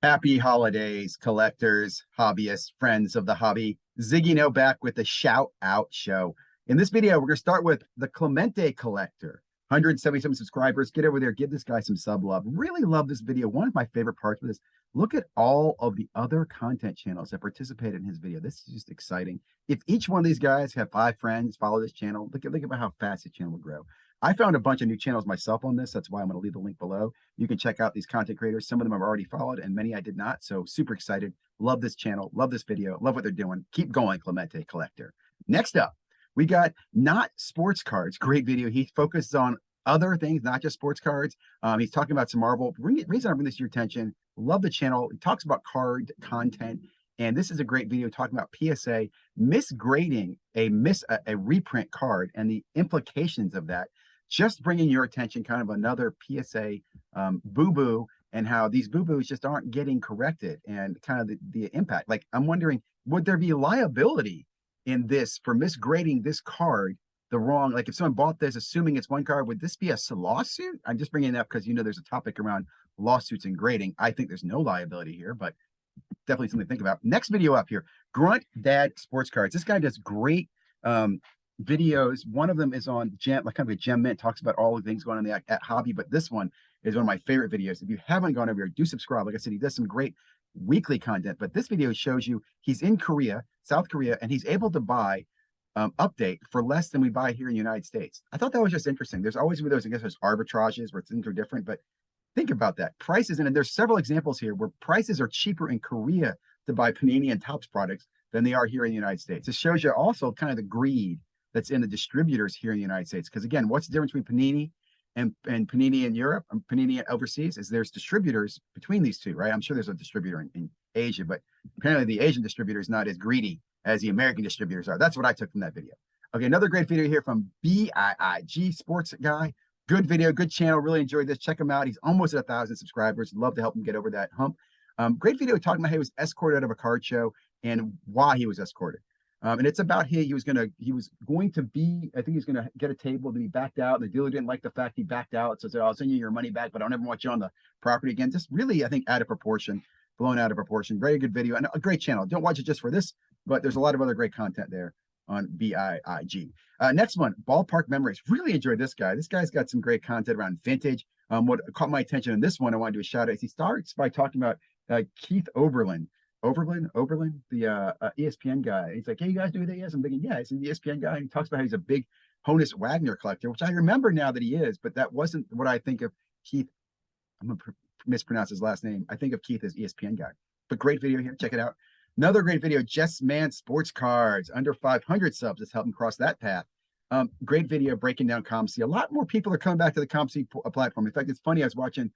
Happy holidays, collectors, hobbyists, friends of the hobby. ZiggyNo back with the Shout Out Show. In this video, we're going to start with the Clemente Collector. 177 subscribers. Get over there. Give this guy some sub love. Really love this video. One of my favorite parts of this. Look at all of the other content channels that participated in his video. This is just exciting. If each one of these guys have 5 friends, follow this channel, look at how fast the channel will grow. I found a bunch of new channels myself on this. That's why I'm going to leave the link below. You can check out these content creators. Some of them I've already followed and many I did not. So super excited. Love this channel. Love this video. Love what they're doing. Keep going, Clemente Collector. Next up, we got Not Sports Cards. Great video. He focuses on other things, not just sports cards. He's talking about some Marvel. Reason I bring this to your attention, love the channel. He talks about card content. And this is a great video talking about PSA misgrading a reprint card and the implications of that. Just bringing your attention kind of another PSA boo-boo and how these boo-boos just aren't getting corrected and kind of the impact. Like, I'm wondering, would there be liability in this for misgrading this card the wrong, like if someone bought this, assuming it's one card, would this be a lawsuit? I'm just bringing it up because, there's a topic around lawsuits and grading. I think there's no liability here, but definitely something to think about. Next video up here, Grunt Dad Sports Cards. This guy does great videos. One of them is on gem, like kind of a gem mint, talks about all the things going on at hobby, but this one is one of my favorite videos. If you haven't gone over here, do subscribe. Like I said, he does some great weekly content, but this video shows you he's in Korea, South Korea, and he's able to buy update for less than we buy here in the United States. I thought that was just interesting. There's always those, I guess, there's arbitrages where things are different, but think about that. Prices, and there's several examples here where prices are cheaper in Korea to buy Panini and Topps products than they are here in the United States. It shows you also kind of the greed that's in the distributors here in the United States. Because again, what's the difference between Panini and Panini in Europe and Panini overseas is there's distributors between these two, right? I'm sure there's a distributor in Asia, but apparently the Asian distributor is not as greedy as the American distributors are. That's what I took from that video. Okay, another great video here from Biig Sports guy. Good video, good channel. Really enjoyed this. Check him out. He's almost at 1,000 subscribers. Love to help him get over that hump. Great video talking about how he was escorted out of a card show and why he was escorted. And it's about he was going to be, I think he was going to get a table to be backed out. The dealer didn't like the fact he backed out. So said, I'll send you your money back, but I'll never want you on the property again. Just really, I think, out of proportion, blown out of proportion. Very good video and a great channel. Don't watch it just for this, but there's a lot of other great content there on Biig. Next one, Ballpark Memories. Really enjoyed this guy. This guy's got some great content around vintage. What caught my attention in this one, I want to do a shout out. He starts by talking about Keith Oberlin, the ESPN guy. He's like, hey, you guys do this? I'm thinking, yeah, he's an ESPN guy. And he talks about how he's a big Honus Wagner collector, which I remember now that he is, but that wasn't what I think of Keith. I'm going to mispronounce his last name. I think of Keith as ESPN guy. But great video here. Check it out. Another great video, Jess Man Sports Cards, under 500 subs. Let's help him cross that path. Great video breaking down ComC. A lot more people are coming back to the ComC platform. In fact, it's funny. I was watching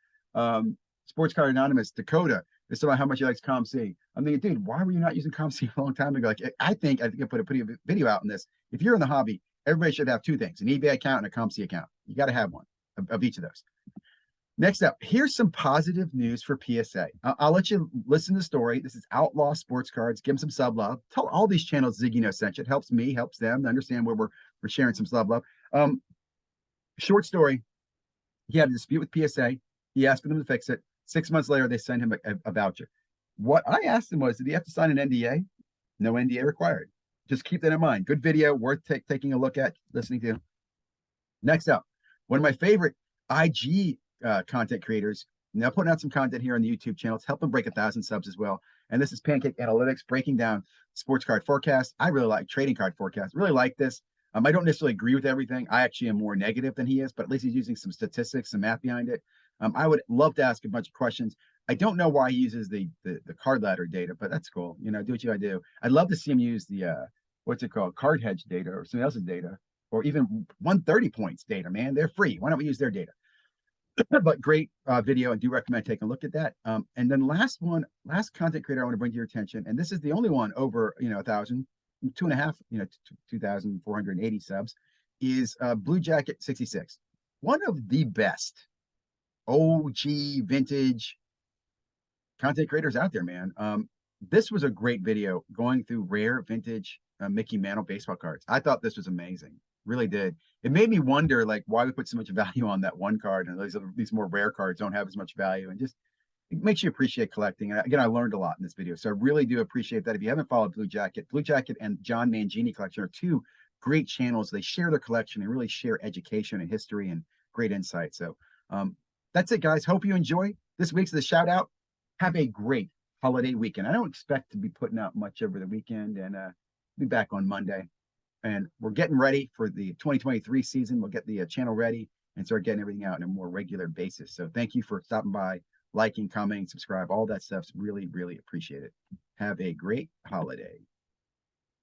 Sports Card Anonymous, Dakota. It's about how much he likes ComC. I'm thinking, dude, why were you not using ComC a long time ago? Like, I think I put a video out on this. If you're in the hobby, everybody should have 2 things: an eBay account and a ComC account. You got to have one of each of those. Next up, here's some positive news for PSA. I'll let you listen to the story. This is Outlaw Sports Cards. Give them some sub love. Tell all these channels ZiggyNo sent you. It helps me, helps them to understand where we're sharing some sub love. Short story. He had a dispute with PSA. He asked for them to fix it. 6 months later, they sent him a voucher. What I asked him was, did he have to sign an NDA? No NDA required. Just keep that in mind. Good video, worth taking a look at, listening to. Next up, one of my favorite IG content creators. Now putting out some content here on the YouTube channel to help them break 1,000 subs as well. And this is Pancake Analytics breaking down sports card forecast. I really like trading card forecast. Really like this. I don't necessarily agree with everything. I actually am more negative than he is, but at least he's using some statistics, some math behind it. I would love to ask a bunch of questions. I don't know why he uses the card ladder data, but that's cool. Do what you gotta do. I'd love to see him use the what's it called, card hedge data or somebody else's data, or even 130 points data. Man, they're free. Why don't we use their data? But great video, and do recommend taking a look at that. And then last content creator I want to bring to your attention, and this is the only one over 1,000, 2.5, 2,480 subs, is Blue Jacket 66. One of the best OG vintage content creators out there, man. This was a great video going through rare vintage Mickey Mantle baseball cards. I thought this was amazing. Really did. It made me wonder, like, why we put so much value on that one card, and these more rare cards don't have as much value. And just it makes you appreciate collecting. And again, I learned a lot in this video, so I really do appreciate that. If you haven't followed Blue Jacket and John Mangini Collection are two great channels. They share their collection and really share education and history and great insight. So that's it, guys. Hope you enjoy this week's the shout out. Have a great holiday weekend. I don't expect to be putting out much over the weekend, and be back on Monday. And we're getting ready for the 2023 season. We'll get the channel ready and start getting everything out on a more regular basis. So thank you for stopping by, liking, commenting, subscribe, all that stuff's really, really appreciate it. Have a great holiday.